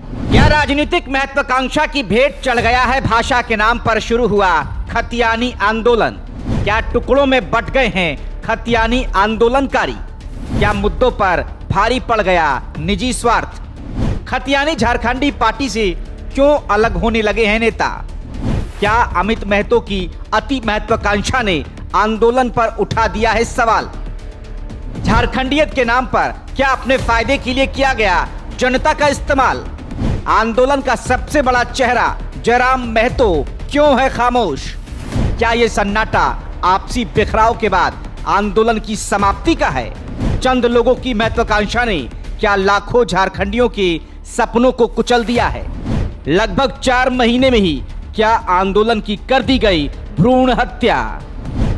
क्या राजनीतिक महत्वाकांक्षा की भेंट चढ़ गया है भाषा के नाम पर शुरू हुआ खतियानी आंदोलन? क्या टुकड़ों में बंट गए हैं खतियानी आंदोलनकारी? क्या मुद्दों पर भारी पड़ गया निजी स्वार्थ? खतियानी झारखंडी पार्टी से क्यों अलग होने लगे हैं नेता? क्या अमित महतो की अति महत्वाकांक्षा ने आंदोलन पर उठा दिया है सवाल? झारखंडियत के नाम पर क्या अपने फायदे के लिए किया गया जनता का इस्तेमाल? आंदोलन का सबसे बड़ा चेहरा जयराम महतो क्यों है खामोश? क्या ये सन्नाटा आपसी बिखराव के बाद आंदोलन की समाप्ति का है? चंद लोगों की महत्वाकांक्षा ने क्या लाखों झारखंडियों के सपनों को कुचल दिया है? लगभग 4 महीने में ही क्या आंदोलन की कर दी गई भ्रूण हत्या?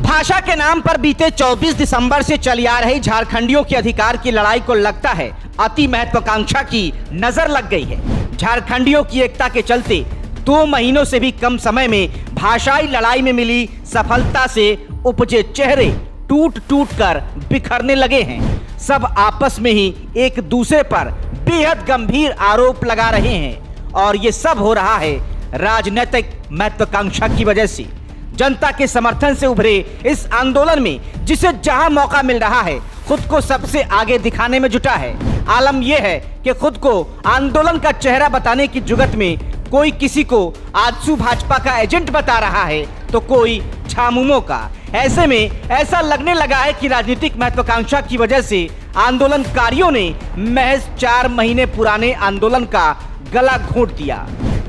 भाषा के नाम पर बीते 24 दिसंबर से चली आ रही झारखंडियों के अधिकार की लड़ाई को लगता है अति महत्वाकांक्षा की नजर लग गई है। झारखंडियों की एकता के चलते 2 महीनों से भी कम समय में भाषाई लड़ाई में मिली सफलता से उपजे चेहरे टूट टूट कर बिखरने लगे हैं। सब आपस में ही एक दूसरे पर बेहद गंभीर आरोप लगा रहे हैं और ये सब हो रहा है राजनीतिक महत्वाकांक्षा की वजह से। जनता के समर्थन से उभरे इस आंदोलन में जिसे जहां मौका मिल रहा है खुद को सबसे आगे दिखाने में जुटा है। आलम यह है कि खुद को आंदोलन का चेहरा बताने की जुगत में कोई किसी को आजसू भाजपा का एजेंट बता रहा है तो कोई झामुमो का। ऐसे में ऐसा लगने लगा है कि राजनीतिक महत्वाकांक्षा की वजह से आंदोलनकारियों ने महज 4 महीने पुराने आंदोलन का गला घोंट दिया।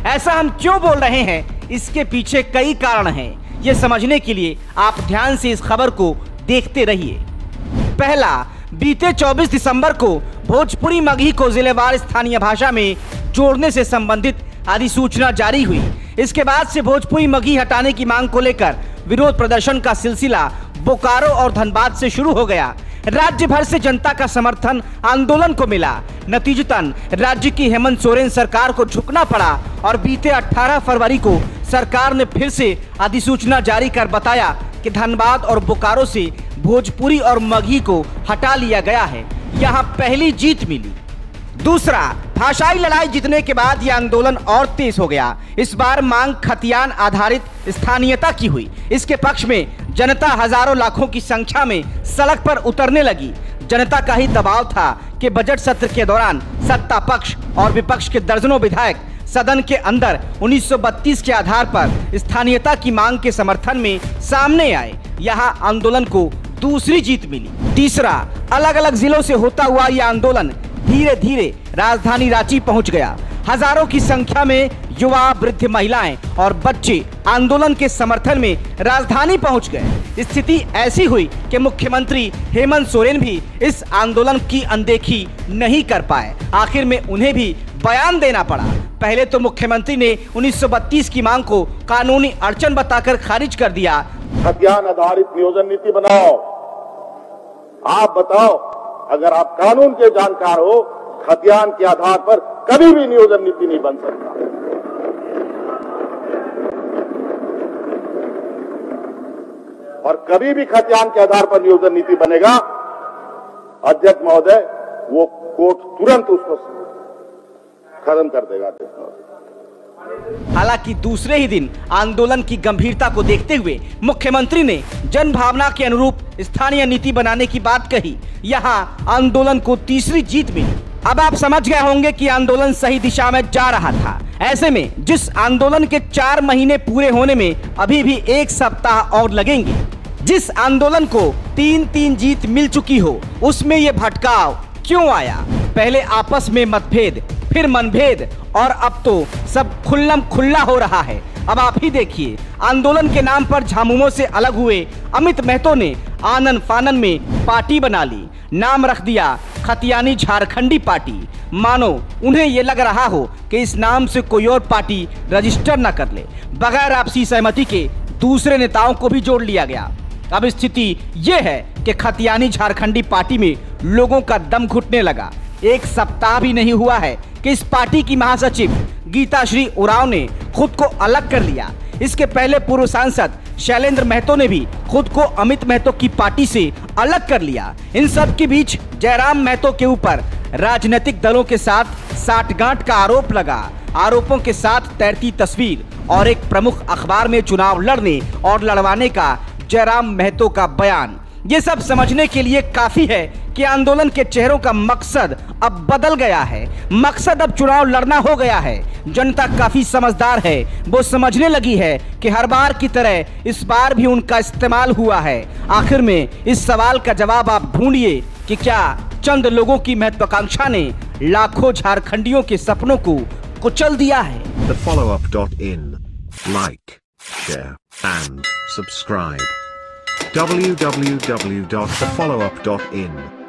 ऐसा हम क्यों बोल रहे हैं? इसके पीछे कई कारण हैं। ये समझने के लिए आप ध्यान से इस खबर को देखते रहिए। पहला, बीते 24 दिसंबर को भोजपुरी मगही को जिलेवार स्थानीय भाषा में जोड़ने से संबंधित अधिसूचना जारी हुई। इसके बाद से भोजपुरी मगही हटाने की मांग को लेकर विरोध प्रदर्शन का सिलसिला बोकारो और धनबाद से शुरू हो गया। राज्य भर से जनता का समर्थन आंदोलन को मिला। नतीजतन राज्य की हेमंत सोरेन सरकार को झुकना पड़ा और बीते 18 फरवरी को सरकार ने फिर से अधिसूचना जारी कर बताया कि धनबाद और बोकारो से भोजपुरी और मगही को हटा लिया गया है। यहाँ पहली जीत मिली। दूसरा, भाषाई लड़ाई जीतने के बाद यह आंदोलन और तेज हो गया। इस बार मांग खतियान आधारित स्थानीयता की हुई। इसके पक्ष में जनता हजारों लाखों की संख्या में सड़क पर उतरने लगी। जनता का ही दबाव था कि बजट सत्र के दौरान सत्ता पक्ष और विपक्ष के दर्जनों विधायक सदन के अंदर 1932 के आधार पर स्थानीयता की मांग के समर्थन में सामने आए। यहाँ आंदोलन को दूसरी जीत मिली। तीसरा, अलग अलग जिलों से होता हुआ यह आंदोलन धीरे धीरे राजधानी रांची पहुंच गया। हजारों की संख्या में युवा, वृद्ध, महिलाएं और बच्चे आंदोलन के समर्थन में राजधानी पहुंच गए। स्थिति ऐसी हुई कि मुख्यमंत्री हेमंत सोरेन भी इस आंदोलन की अनदेखी नहीं कर पाए। आखिर में उन्हें भी बयान देना पड़ा। पहले तो मुख्यमंत्री ने 1932 की मांग को कानूनी अड़चन बताकर खारिज कर दिया। खतियान आधारित नियोजन नीति बनाओ। आप बताओ, अगर आप कानून के जानकार हो, खतियान के आधार पर कभी भी नियोजन नीति नहीं बन सकता। और कभी भी खतियान के आधार पर नियोजन नीति बनेगा, अध्यक्ष महोदय, वो कोर्ट तुरंत उसको खत्म कर देगा। हालांकि दूसरे ही दिन आंदोलन की गंभीरता को देखते हुए मुख्यमंत्री ने जन भावना के अनुरूप स्थानीय नीति बनाने की बात कही। यहाँ आंदोलन को तीसरी जीत मिली। अब आप समझ गए होंगे कि आंदोलन सही दिशा में जा रहा था। ऐसे में जिस आंदोलन के 4 महीने पूरे होने में अभी भी 1 सप्ताह और लगेंगे, जिस आंदोलन को 3-3 जीत मिल चुकी हो, उसमें ये भटकाव क्यों आया? पहले आपस में मतभेद, फिर मनभेद और अब तो सब खुल्लम खुल्ला हो रहा है। अब आप ही देखिए, आंदोलन के नाम पर झामुमो से अलग हुए अमित महतो ने आनन फानन में पार्टी बना ली। नाम रख दिया खतियानी झारखंडी पार्टी। मानो उन्हें ये लग रहा हो कि इस नाम से कोई और पार्टी रजिस्टर न कर ले। बगैर आपसी सहमति के दूसरे नेताओं को भी जोड़ लिया गया। अब स्थिति ये है कि खतियानी झारखंडी पार्टी में लोगों का दम घुटने लगा। 1 सप्ताह भी नहीं हुआ है कि इस पार्टी की महासचिव गीताश्री उरांव ने खुद को अलग कर लिया। इसके पहले पूर्व सांसद शैलेंद्र महतो ने भी खुद को अमित महतो की पार्टी से अलग कर लिया। इन सब के बीच जयराम महतो के ऊपर राजनीतिक दलों के साथ साठगांठ का आरोप लगा। आरोपों के साथ तैरती तस्वीर और एक प्रमुख अखबार में चुनाव लड़ने और लड़वाने का जयराम महतो का बयान। ये सब समझने के लिए काफी है कि आंदोलन के चेहरों का मकसद अब बदल गया है। मकसद अब चुनाव लड़ना हो गया है। जनता काफी समझदार है, वो समझने लगी है कि हर बार की तरह इस बार भी उनका इस्तेमाल हुआ है। आखिर में इस सवाल का जवाब आप ढूंढिए कि क्या चंद लोगों की महत्वाकांक्षा ने लाखों झारखंडियों के सपनों को कुचल दिया है। TheFollowUp.in. Like, share, and subscribe. www.thefollowup.in